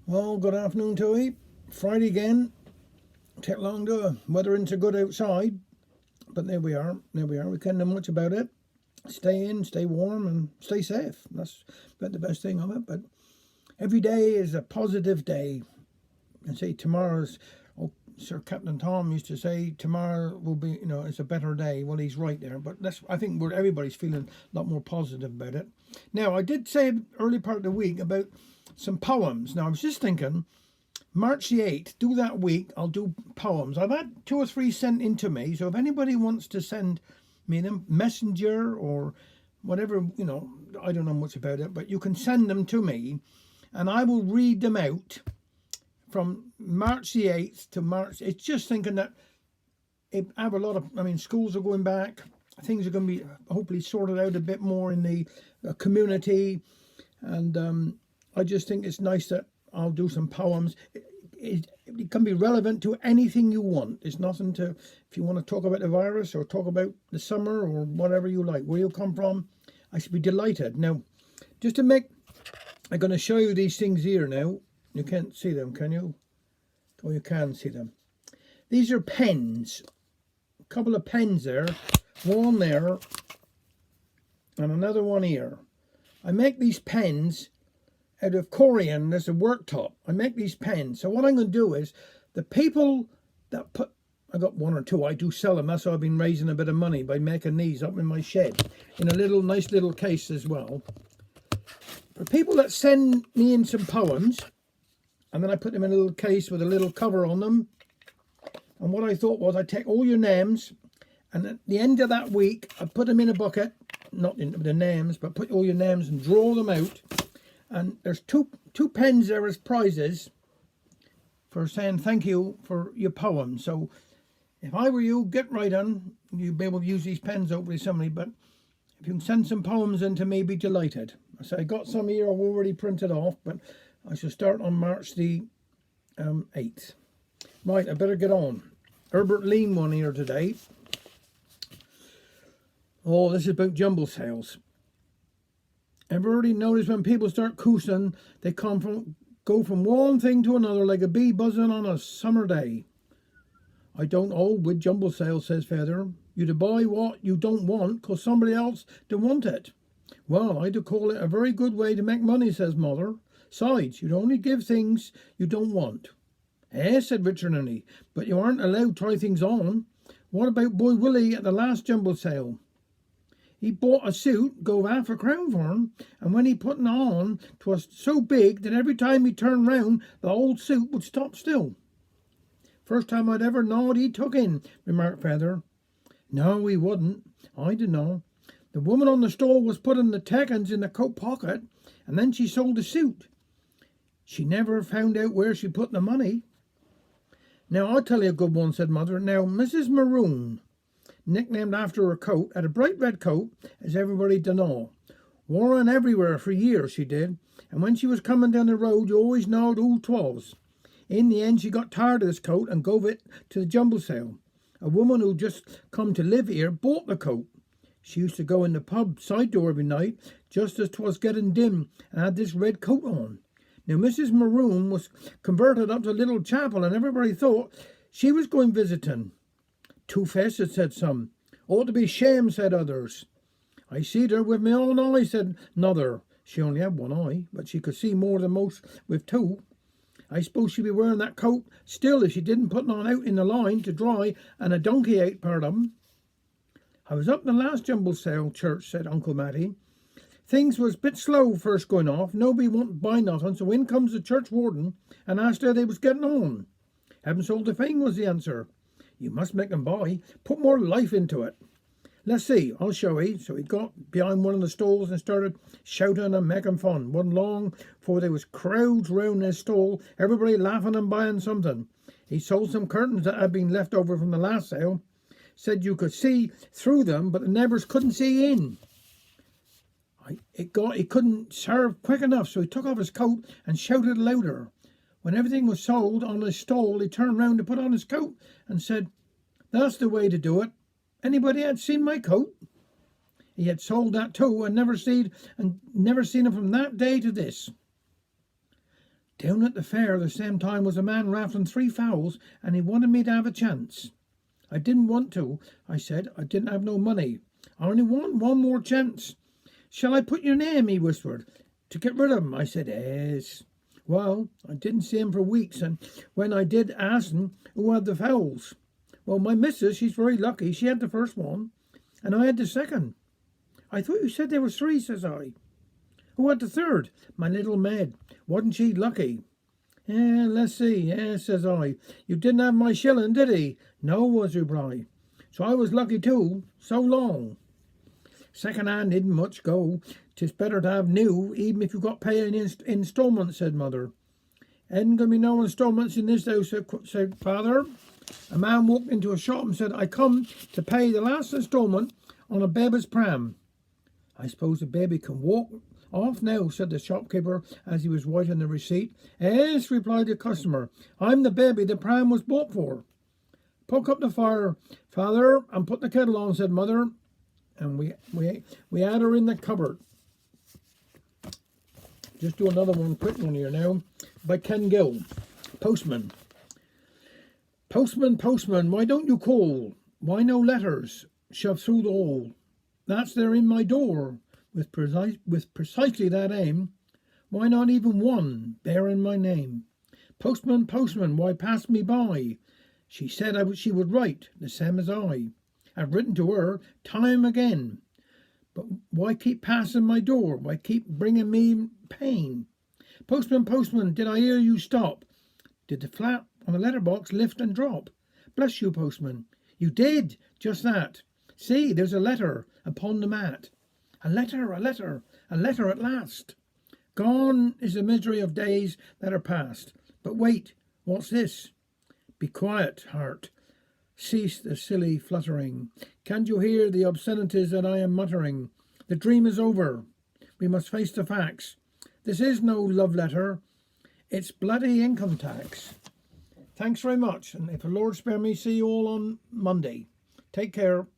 Well, good afternoon to you. Friday again. Take long to weather into good outside, but there we are. There we are. We can't do much about it. Stay in, stay warm, and stay safe. That's about the best thing of it. But every day is a positive day. And say tomorrow's. Oh, Sir Captain Tom used to say tomorrow will be. It's a better day. Well, he's right there. But I think everybody's feeling a lot more positive about it. Now, I did say early part of the week about some poems. Now, I was just thinking, March the 8th, do that week, I'll do poems. I've had 2 or 3 sent in to me, so if anybody wants to send me them, messenger or whatever, I don't know much about it, but you can send them to me, and I will read them out from March the 8th to March. It's just thinking that I have a lot of, schools are going back, things are going to be hopefully sorted out a bit more in the community, and I just think it's nice that I'll do some poems. It can be relevant to anything you want. It's nothing to, if you want to talk about the virus or talk about the summer or whatever you like, where you come from, I should be delighted. Now, just to make, I'm going to show you these things here now. You can't see them, can you? Oh, you can see them. These are pens. A couple of pens there. One there and another one here. I make these pens out of Corian. There's a worktop. I make these pens. So what I'm going to do is, the people that put, I got 1 or 2, I do sell them. That's how I've been raising a bit of money, by making these up in my shed in a nice little case as well. For people that send me in some poems, and then I put them in a little case with a little cover on them. And what I thought was, I take all your names, and at the end of that week, I put them in a bucket, not in the names, but put all your names and draw them out. And there's two pens there as prizes for saying thank you for your poem. So if I were you, get right on. You'll be able to use these pens hopefully somebody, but if you can send some poems in to me, be delighted. So I got some here I've already printed off, but I shall start on March the 8th. Right, I better get on. Herbert Lean one here today. Oh, this is about jumble sales. Everybody noticed when people start coosting, they go from one thing to another like a bee buzzing on a summer day. I don't hold with jumble sales, says Feather. You to buy what you don't want, 'cause somebody else don't want it. Well, I do call it a very good way to make money, says Mother. Sides, you'd only give things you don't want. Eh, said Richard Nenny, but you aren't allowed to try things on. What about Boy Willie at the last jumble sale? He bought a suit, gove £half-a-crown for him, and when he put it on, 'twas so big that every time he turned round, the old suit would stop still. First time I'd ever knowed he took in, remarked Feather. No, he wouldn't. I dunno. The woman on the stall was putting the teckens in the coat pocket, and then she sold the suit. She never found out where she put the money. Now, I'll tell you a good one, said Mother. Now, Mrs. Maroon, nicknamed after her coat, had a bright red coat, as everybody dunno. Wore on everywhere for years, she did, and when she was coming down the road, you always knowed who 'twas. In the end, she got tired of this coat and gove it to the jumble sale. A woman who just come to live here bought the coat. She used to go in the pub side door every night, just as 'twas getting dim, and had this red coat on. Now, Mrs. Maroon was converted up to a little chapel, and everybody thought she was going visiting. Two-faced, said some. Ought to be shame, said others. I seed her with my own eye, said another. She only had one eye, but she could see more than most with two. I suppose she'd be wearing that coat still if she didn't put it on out in the line to dry, and a donkey ate part of 'em. I was up in the last jumble sale church, said Uncle Matty. Things was a bit slow first going off. Nobody wanted to buy nothing, so in comes the church warden and asked how they was getting on. Haven't sold a thing, was the answer. You must make 'em buy. Put more life into it. Let's see, I'll show you. So he got behind one of the stalls and started shouting and making fun. Wasn't long before there was crowds round his stall, everybody laughing and buying something. He sold some curtains that had been left over from the last sale. Said you could see through them, but the neighbours couldn't see in. He couldn't serve quick enough, so he took off his coat and shouted louder. When everything was sold on his stall, he turned round to put on his coat and said, "That's the way to do it. Anybody had seen my coat?" He had sold that too, and never seen him from that day to this. Down at the fair the same time was a man raffling 3 fowls, and he wanted me to have a chance. I didn't want to. I said I didn't have no money. I only want one more chance. Shall I put your name, he whispered, to get rid of him? I said, yes. Well, I didn't see him for weeks, and when I did ask him who had the fowls, well, my missus, she's very lucky. She had the first one, and I had the second. I thought you said there was 3, says I. Who had the third? My little maid. Wasn't she lucky? Let's see. Says I. You didn't have my shilling, did he? No, was the reply. So I was lucky too. So long. Second hand didn't much go. 'Tis better to have new, even if you got paying instalments, said mother. Ain't gonna be no instalments in this house, said father. A man walked into a shop and said, I come to pay the last instalment on a baby's pram. I suppose the baby can walk off now, said the shopkeeper as he was writing the receipt. Yes, replied the customer. I'm the baby the pram was bought for. Poke up the fire, father, and put the kettle on, said mother. And we had her in the cupboard. Just do another one, quick one here now, by Ken Gill. Postman. Postman, postman, why don't you call? Why no letters shoved through the hole? That's there in my door, with precisely that aim. Why not even one, bearing my name? Postman, postman, why pass me by? She said she would write, the same as I. I've written to her time again. But why keep passing my door? Why keep bringing me pain? Postman, postman, did I hear you stop? Did the flap on the letterbox lift and drop? Bless you, postman. You did, just that. See, there's a letter upon the mat. A letter, a letter, a letter at last. Gone is the misery of days that are past. But wait, what's this? Be quiet, heart. Cease the silly fluttering. Can't you hear the obscenities that I am muttering? The dream is over. We must face the facts. This is no love letter. It's bloody income tax. Thanks very much. And if the Lord spare me, see you all on Monday. Take care.